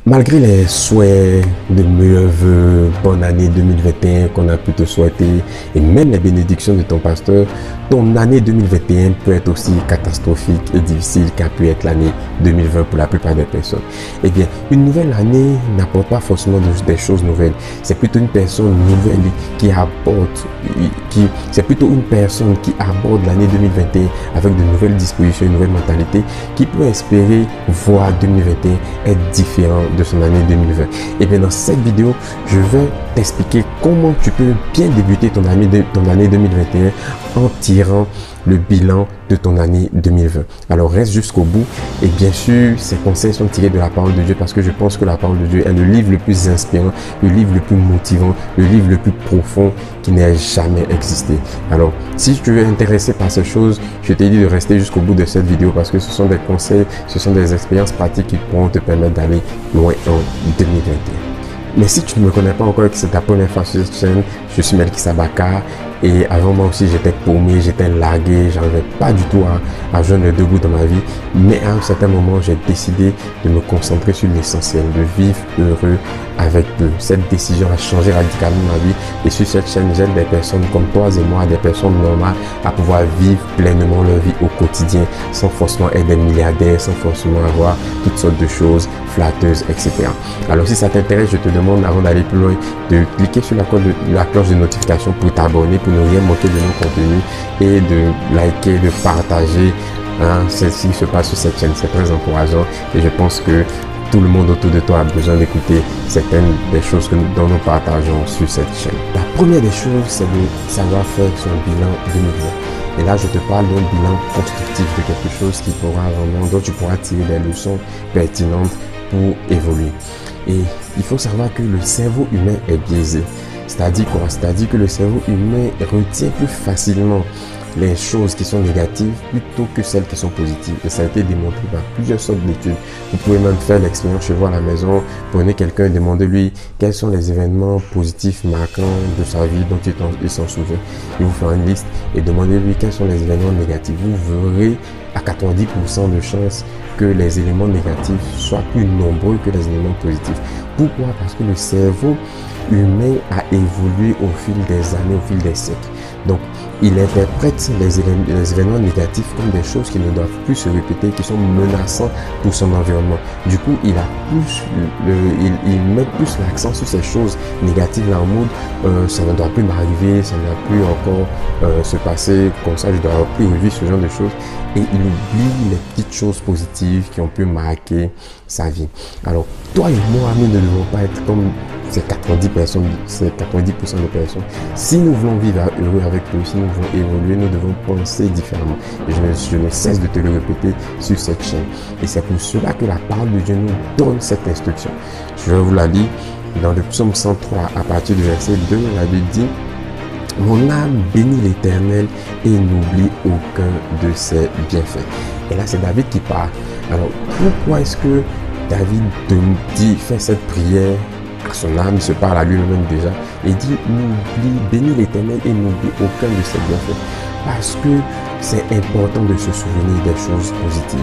Malgré les souhaits de meilleurs vœux, bonne année 2021 qu'on a pu te souhaiter et même les bénédictions de ton pasteur, ton année 2021 peut être aussi catastrophique et difficile qu'a pu être l'année 2020 pour la plupart des personnes. Eh bien, une nouvelle année n'apporte pas forcément des choses nouvelles. C'est plutôt une personne nouvelle qui aborde, c'est plutôt une personne qui aborde l'année 2021 avec de nouvelles dispositions, une nouvelle mentalité qui peut espérer voir 2021 être différent de son année 2020. Et bien dans cette vidéo, je vais t'expliquer comment tu peux bien débuter ton année 2021 en tirant le bilan de ton année 2020. Alors reste jusqu'au bout et bien sûr ces conseils sont tirés de la parole de Dieu parce que je pense que la parole de Dieu est le livre le plus inspirant, le livre le plus motivant, le livre le plus profond qui n'ait jamais existé. Alors si tu es intéressé par ces choses, je t'ai dit de rester jusqu'au bout de cette vidéo parce que ce sont des conseils, ce sont des expériences pratiques qui pourront te permettre d'aller loin en 2021. Mais si tu ne me connais pas encore et que c'est ta première fois sur cette chaîne, je suis Melki Sabaka et avant moi aussi j'étais paumé, j'étais largué, j'arrivais pas du tout à joindre les deux bouts dans ma vie. Mais à un certain moment, j'ai décidé de me concentrer sur l'essentiel, de vivre heureux avec peu. Cette décision a changé radicalement ma vie et sur cette chaîne, j'aide des personnes comme toi et moi, des personnes normales à pouvoir vivre pleinement leur vie au quotidien sans forcément être des milliardaires, sans forcément avoir toutes sortes de choses flatteuses, etc. Alors si ça t'intéresse, je te demande avant d'aller plus loin de cliquer sur la cloche de notification pour t'abonner, pour ne rien manquer de nos contenus et de liker, de partager ce qui se passe sur cette chaîne. C'est très encourageant et je pense que tout le monde autour de toi a besoin d'écouter certaines des choses dont nous partageons sur cette chaîne. La première des choses, c'est de savoir faire son bilan 2020. Et là, je te parle d'un bilan constructif, de quelque chose qui pourra vraiment, dont tu pourras tirer des leçons pertinentes pour évoluer. Et il faut savoir que le cerveau humain est biaisé. C'est-à-dire quoi? C'est-à-dire que le cerveau humain retient plus facilement les choses qui sont négatives plutôt que celles qui sont positives. Et ça a été démontré par plusieurs sortes d'études. Vous pouvez même faire l'expérience chez vous à la maison. Prenez quelqu'un et demandez-lui quels sont les événements positifs marquants de sa vie dont il s'en souvient. Il vous fera une liste et demandez-lui quels sont les événements négatifs. Vous verrez à 90% de chances que les éléments négatifs soient plus nombreux que les éléments positifs. Pourquoi? Parce que le cerveau humain a évolué au fil des années, au fil des siècles. Donc, il interprète les événements négatifs comme des choses qui ne doivent plus se répéter, qui sont menaçants pour son environnement. Du coup, il met plus l'accent sur ces choses négatives là en mode ça ne doit plus m'arriver, ça ne doit plus encore se passer comme ça, je ne dois plus revivre ce genre de choses. Et il oublie les petites choses positives qui ont pu marquer sa vie. Alors, toi et moi, nous ne devons pas être comme ces 90% de personnes. Si nous voulons vivre heureux avec eux, si nous voulons évoluer, nous devons penser différemment. Et je ne cesse de te le répéter sur cette chaîne. Et c'est pour cela que la parole de Dieu nous donne cette instruction. Je vais vous la lire dans le psaume 103 à partir du verset 2. La Bible dit: mon âme bénit l'Éternel et n'oublie aucun de ses bienfaits. Et là, c'est David qui parle. Alors, pourquoi est-ce que David fait cette prière à son âme? Il se parle à lui-même déjà et dit: bénis l'Éternel et n'oublie aucun de ses bienfaits. Parce que c'est important de se souvenir des choses positives.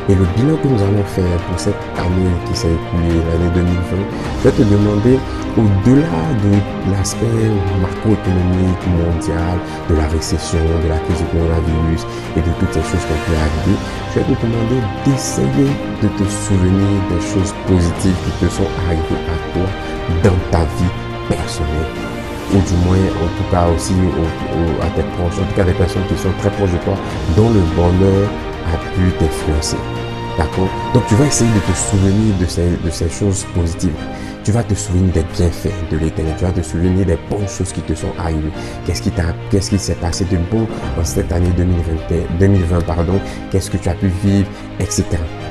Et le bilan que nous allons faire pour cette année qui s'est écoulée, l'année 2020, je vais te demander, au-delà de l'aspect macroéconomique mondial, de la récession, de la crise du coronavirus et de toutes ces choses qui ont pu arriver, je vais te demander d'essayer de te souvenir des choses positives qui te sont arrivées à toi dans ta vie personnelle. Ou du moins, en tout cas aussi à tes proches, en tout cas des personnes qui sont très proches de toi, dont le bonheur a pu t'influencer. D'accord? Donc tu vas essayer de te souvenir de ces choses positives. Tu vas te souvenir des bienfaits de l'Éternel. Tu vas te souvenir des bonnes choses qui te sont arrivées. Qu'est-ce qui s'est passé de bon dans cette année 2020, qu'est-ce que tu as pu vivre, etc.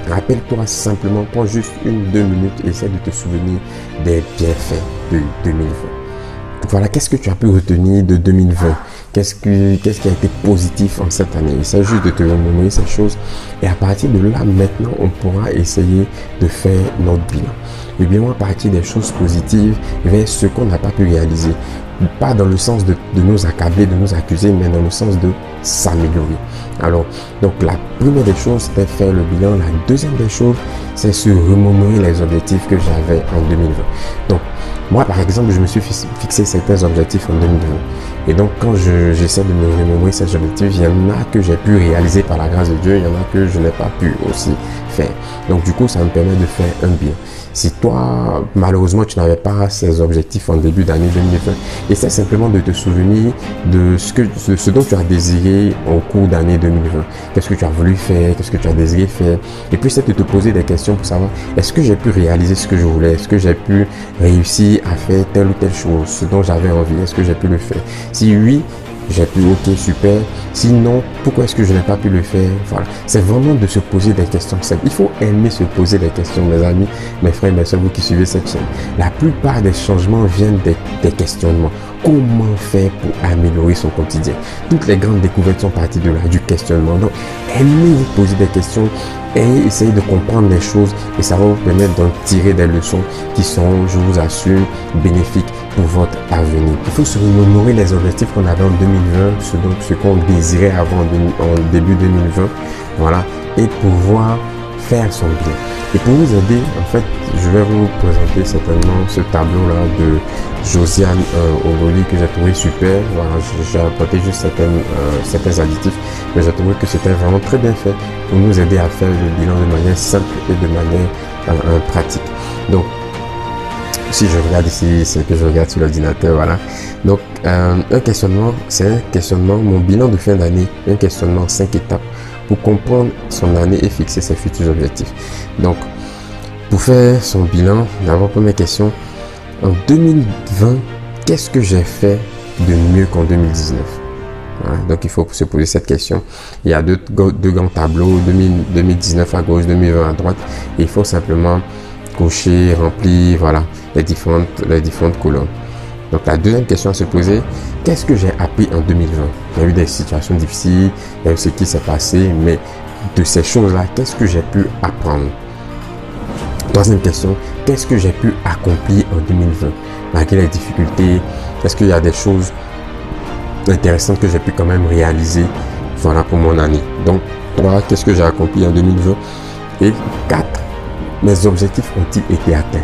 Rappelle-toi simplement, prends juste 1-2 minutes et essaie de te souvenir des bienfaits de 2020. Voilà, qu'est-ce que tu as pu retenir de 2020? Qu'est-ce qui a été positif en cette année? Il s'agit juste de te remémorer ces choses et à partir de là, maintenant, on pourra essayer de faire notre bilan. Le bilan à partir des choses positives vers ce qu'on n'a pas pu réaliser. pas dans le sens de nous accabler, de nous accuser, mais dans le sens de s'améliorer. Alors, donc la première des choses, c'était faire le bilan. La deuxième des choses, c'est se remémorer les objectifs que j'avais en 2020. Donc, moi, par exemple, je me suis fixé certains objectifs en 2020. Et donc, quand j'essaie de me remémorer ces objectifs, il y en a que j'ai pu réaliser par la grâce de Dieu, il y en a que je n'ai pas pu aussi faire. Donc, du coup, ça me permet de faire un bilan. Si toi, malheureusement, tu n'avais pas ces objectifs en début d'année 2020, essaie simplement de te souvenir de ce dont tu as désiré au cours d'année 2020. Qu'est-ce que tu as voulu faire? Qu'est-ce que tu as désiré faire? Et puis, c'est de te poser des questions pour savoir, est-ce que j'ai pu réaliser ce que je voulais? Est-ce que j'ai pu réussir à faire telle ou telle chose, ce dont j'avais envie? Est-ce que j'ai pu le faire? Si oui, j'ai pu, ok, super. Sinon, pourquoi est-ce que je n'ai pas pu le faire? Voilà. C'est vraiment de se poser des questions simples. Il faut aimer se poser des questions, mes amis, mes frères, mes soeurs, vous qui suivez cette chaîne. La plupart des changements viennent des questionnements. Comment faire pour améliorer son quotidien? Toutes les grandes découvertes sont parties de là, du questionnement. Donc, aimez vous poser des questions et essayez de comprendre les choses et ça va vous permettre d'en tirer des leçons qui sont, je vous assure, bénéfiques pour votre avenir. Il faut se remémorer les objectifs qu'on avait en 2020, ce qu'on désirait avant en début 2020, voilà, et pouvoir faire son bien. Et pour vous aider, en fait, je vais vous présenter certainement ce tableau-là de Josiane Ogoli que j'ai trouvé super. Voilà, j'ai apporté juste certains additifs, mais j'ai trouvé que c'était vraiment très bien fait pour nous aider à faire le bilan de manière simple et de manière pratique. Donc, si je regarde ici, c'est que je regarde sur l'ordinateur, voilà. Donc, un questionnement, c'est un questionnement, mon bilan de fin d'année, un questionnement en 5 étapes pour comprendre son année et fixer ses futurs objectifs. Donc, pour faire son bilan, d'abord, première question, en 2020, qu'est-ce que j'ai fait de mieux qu'en 2019? Voilà, donc, il faut se poser cette question. Il y a deux grands tableaux, 2019 à gauche, 2020 à droite, et il faut simplement cocher, remplir, voilà, les différentes colonnes. Donc la deuxième question à se poser, qu'est-ce que j'ai appris en 2020? Il y a eu des situations difficiles, il y a eu ce qui s'est passé, mais de ces choses-là, qu'est-ce que j'ai pu apprendre? Troisième question, qu'est-ce que j'ai pu accomplir en 2020? Malgré les difficultés, est-ce qu'il y a des choses intéressantes que j'ai pu quand même réaliser, voilà, pour mon année? Donc 3, qu'est-ce que j'ai accompli en 2020? Et 4, mes objectifs ont-ils été atteints?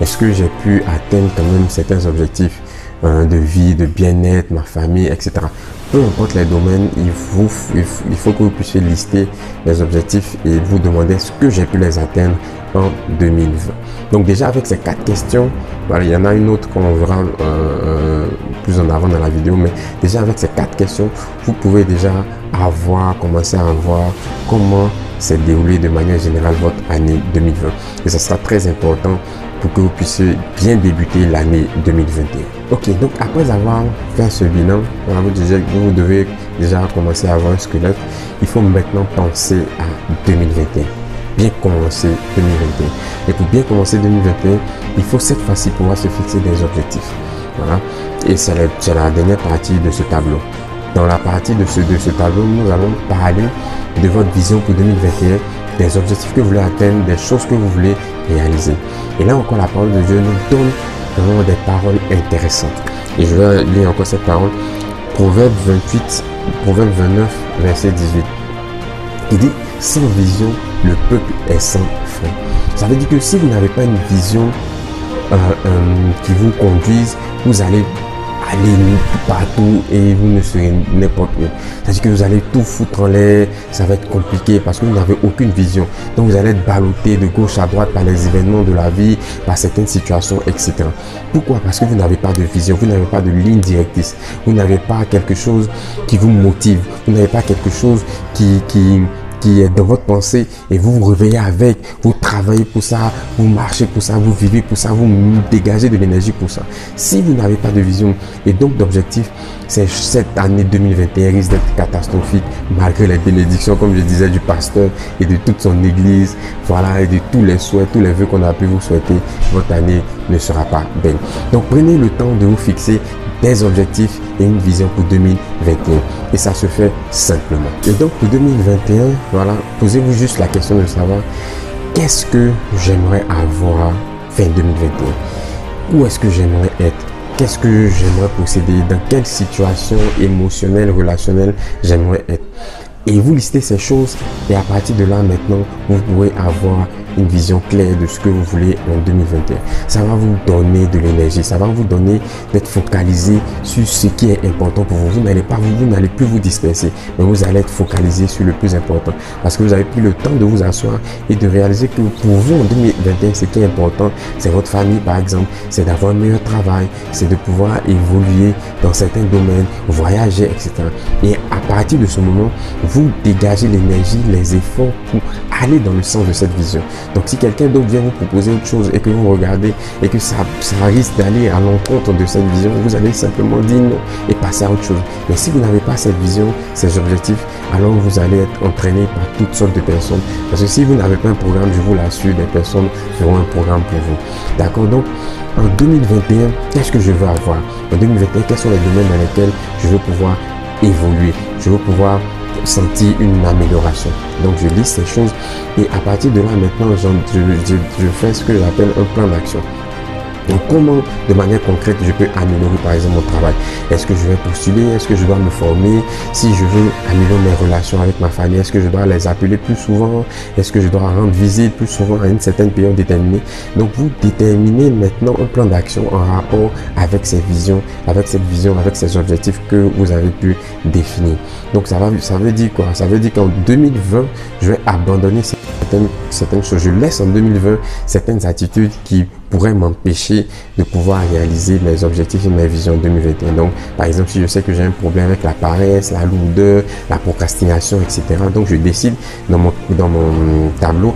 Est-ce que j'ai pu atteindre quand même certains objectifs de vie, de bien-être, ma famille, etc. Peu importe les domaines, il faut que vous puissiez lister les objectifs et vous demander est-ce que j'ai pu les atteindre en 2020. Donc déjà avec ces 4 questions, voilà, il y en a une autre qu'on verra plus en avant dans la vidéo, mais déjà avec ces 4 questions, vous pouvez déjà commencer à voir comment s'est déroulé de manière générale votre année 2020. Et ça sera très important pour que vous puissiez bien débuter l'année 2021. Ok, donc après avoir fait ce bilan, vous devez déjà commencer à avoir un squelette. Il faut maintenant penser à 2021. Bien commencer 2021. Et pour bien commencer 2021, il faut cette fois-ci pouvoir se fixer des objectifs. Voilà. Et c'est la dernière partie de ce tableau. Dans la partie de ce tableau, nous allons parler de votre vision pour 2021, des objectifs que vous voulez atteindre, des choses que vous voulez réaliser. Et là encore, la parole de Dieu nous donne vraiment des paroles intéressantes. Et je vais lire encore cette parole. Proverbe 29, verset 18. Il dit, sans vision, le peuple est sans frein. Ça veut dire que si vous n'avez pas une vision qui vous conduise, vous allez aller partout et vous ne serez n'importe où. C'est-à-dire que vous allez tout foutre en l'air, ça va être compliqué parce que vous n'avez aucune vision. Donc vous allez être ballotté de gauche à droite par les événements de la vie, par certaines situations, etc. Pourquoi? Parce que vous n'avez pas de vision, vous n'avez pas de ligne directrice, vous n'avez pas quelque chose qui vous motive, vous n'avez pas quelque chose qui est dans votre pensée et vous vous réveillez avec, vous travaillez pour ça, vous marchez pour ça, vous vivez pour ça, vous dégagez de l'énergie pour ça. Si vous n'avez pas de vision et donc d'objectif, cette année 2021 risque d'être catastrophique malgré les bénédictions, comme je disais, du pasteur et de toute son église, voilà, et de tous les souhaits, tous les vœux qu'on a pu vous souhaiter. Votre année ne sera pas belle. Donc prenez le temps de vous fixer des objectifs et une vision pour 2021 et ça se fait simplement. Et donc pour 2021, voilà, posez-vous juste la question de savoir qu'est-ce que j'aimerais avoir fin 2021, où est-ce que j'aimerais être, qu'est-ce que j'aimerais posséder, dans quelle situation émotionnelle, relationnelle j'aimerais être. Et vous listez ces choses et à partir de là maintenant, vous pourrez avoir une vision claire de ce que vous voulez en 2021. Ça va vous donner de l'énergie, ça va vous donner d'être focalisé sur ce qui est important pour vous. Vous n'allez plus vous disperser, mais vous allez être focalisé sur le plus important parce que vous avez pris le temps de vous asseoir et de réaliser que pour vous en 2021, ce qui est important, c'est votre famille par exemple, c'est d'avoir un meilleur travail, c'est de pouvoir évoluer dans certains domaines, voyager, etc. Et à partir de ce moment, vous dégagez l'énergie, les efforts pour aller dans le sens de cette vision. Donc si quelqu'un d'autre vient vous proposer autre chose et que vous regardez et que ça risque d'aller à l'encontre de cette vision, vous allez simplement dire non et passer à autre chose. Mais si vous n'avez pas cette vision, ces objectifs, alors vous allez être entraîné par toutes sortes de personnes. Parce que si vous n'avez pas un programme, je vous l'assure, des personnes feront un programme pour vous. D'accord? Donc en 2021, qu'est-ce que je veux avoir? En 2021, quels sont les domaines dans lesquels je veux pouvoir évoluer? Je veux pouvoir sentir une amélioration. Donc je lis ces choses et à partir de là maintenant je fais ce que j'appelle un plan d'action. Donc comment de manière concrète je peux améliorer par exemple mon travail? Est-ce que je vais postuler? Est-ce que je dois me former? Si je veux améliorer mes relations avec ma famille, est-ce que je dois les appeler plus souvent? Est-ce que je dois rendre visite plus souvent à une certaine période déterminée? Donc vous déterminez maintenant un plan d'action en rapport avec ces visions, avec ces objectifs que vous avez pu définir. Donc ça veut dire quoi? Ça veut dire qu'en 2020, je vais abandonner certaines choses. Je laisse en 2020 certaines attitudes qui pourraient m'empêcher de pouvoir réaliser mes objectifs et mes visions 2021. Donc, par exemple, si je sais que j'ai un problème avec la paresse, la lourdeur, la procrastination, etc. Donc, je décide dans mon tableau,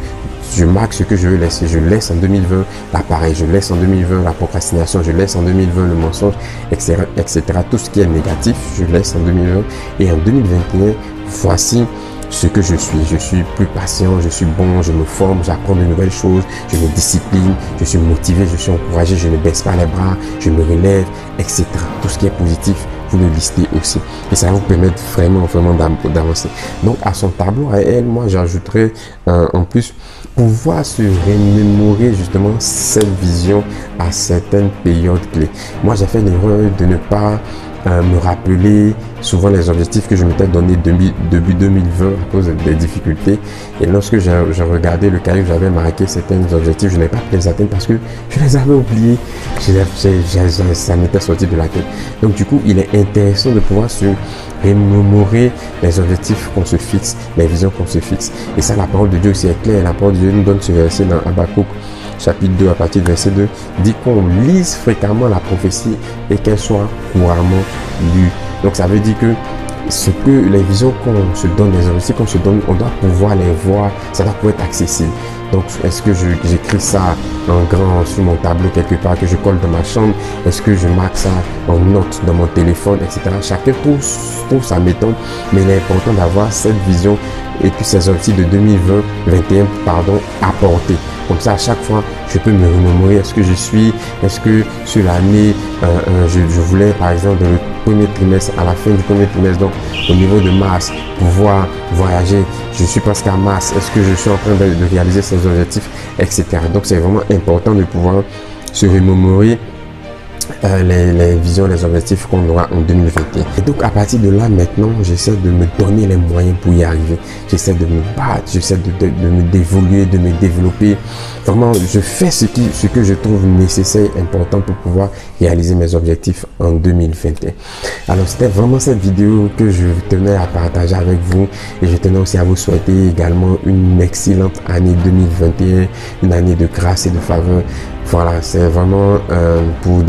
je marque ce que je veux laisser. Je laisse en 2020 la paresse, je laisse en 2020 la procrastination, je laisse en 2020 le mensonge, etc., etc. Tout ce qui est négatif, je laisse en 2020. Et en 2021, voici ce que je suis. Je suis plus patient, je suis bon, je me forme, j'apprends de nouvelles choses, je me discipline, je suis motivé, je suis encouragé, je ne baisse pas les bras, je me relève, etc. Tout ce qui est positif, vous le listez aussi. Et ça va vous permettre vraiment d'avancer. Donc, à son tableau, à elle, moi, j'ajouterais en plus pouvoir se remémorer justement cette vision à certaines périodes clés. Moi, j'ai fait l'erreur de ne pas me rappeler souvent les objectifs que je m'étais donné début 2020 à cause des difficultés. Et lorsque j'ai regardé le cahier où j'avais marqué certains objectifs, je n'ai pas pu les atteindre parce que je les avais oubliés. Ça m'était sorti de la tête. Donc du coup, il est intéressant de pouvoir se remémorer les objectifs qu'on se fixe, les visions qu'on se fixe. Et ça, la parole de Dieu aussi est claire. La parole de Dieu nous donne ce verset dans Habakkuk chapitre 2 à partir du verset 2, dit qu'on lise fréquemment la prophétie et qu'elle soit couramment lue. Donc ça veut dire que les visions qu'on se donne, les objectifs qu'on se donne, on doit pouvoir les voir, ça doit pouvoir être accessible. Donc est-ce que j'écris ça en grand sur mon tableau quelque part, que je colle dans ma chambre? Est-ce que je marque ça en note dans mon téléphone, etc. Chacun trouve sa méthode, mais il est important d'avoir cette vision et puis ces objectifs de 2021 apportés. Comme ça, à chaque fois, je peux me remémorer est-ce que je suis, est-ce que sur l'année, je voulais, par exemple, dans le premier trimestre, à la fin du premier trimestre, donc au niveau de mars, pouvoir voyager. Je suis presque à mars. Est-ce que je suis en train de réaliser ces objectifs, etc. Donc, c'est vraiment important de pouvoir se remémorer les visions, les objectifs qu'on aura en 2021. Et donc à partir de là maintenant, j'essaie de me donner les moyens pour y arriver. J'essaie de me battre, j'essaie d'évoluer, de me développer. Vraiment, je fais ce que je trouve nécessaire, important pour pouvoir réaliser mes objectifs en 2021. Alors c'était vraiment cette vidéo que je tenais à partager avec vous et je tenais aussi à vous souhaiter également une excellente année 2021, une année de grâce et de faveur. Voilà, c'est vraiment pour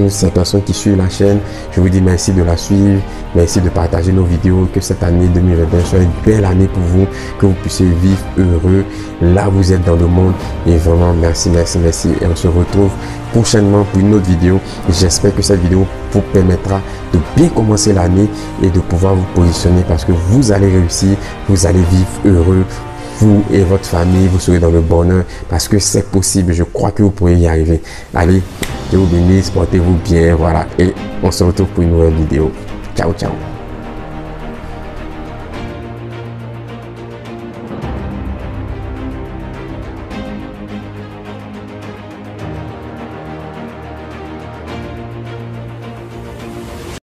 ces personnes qui suivent la chaîne, je vous dis merci de la suivre, merci de partager nos vidéos, que cette année 2021 soit une belle année pour vous, que vous puissiez vivre heureux là où vous êtes dans le monde. Et vraiment merci, merci, merci. Et on se retrouve prochainement pour une autre vidéo. J'espère que cette vidéo vous permettra de bien commencer l'année et de pouvoir vous positionner parce que vous allez réussir, vous allez vivre heureux. Vous et votre famille, vous serez dans le bonheur parce que c'est possible. Je crois que vous pourrez y arriver. Allez, Dieu vous bénisse, portez-vous bien, voilà. Et on se retrouve pour une nouvelle vidéo. Ciao, ciao.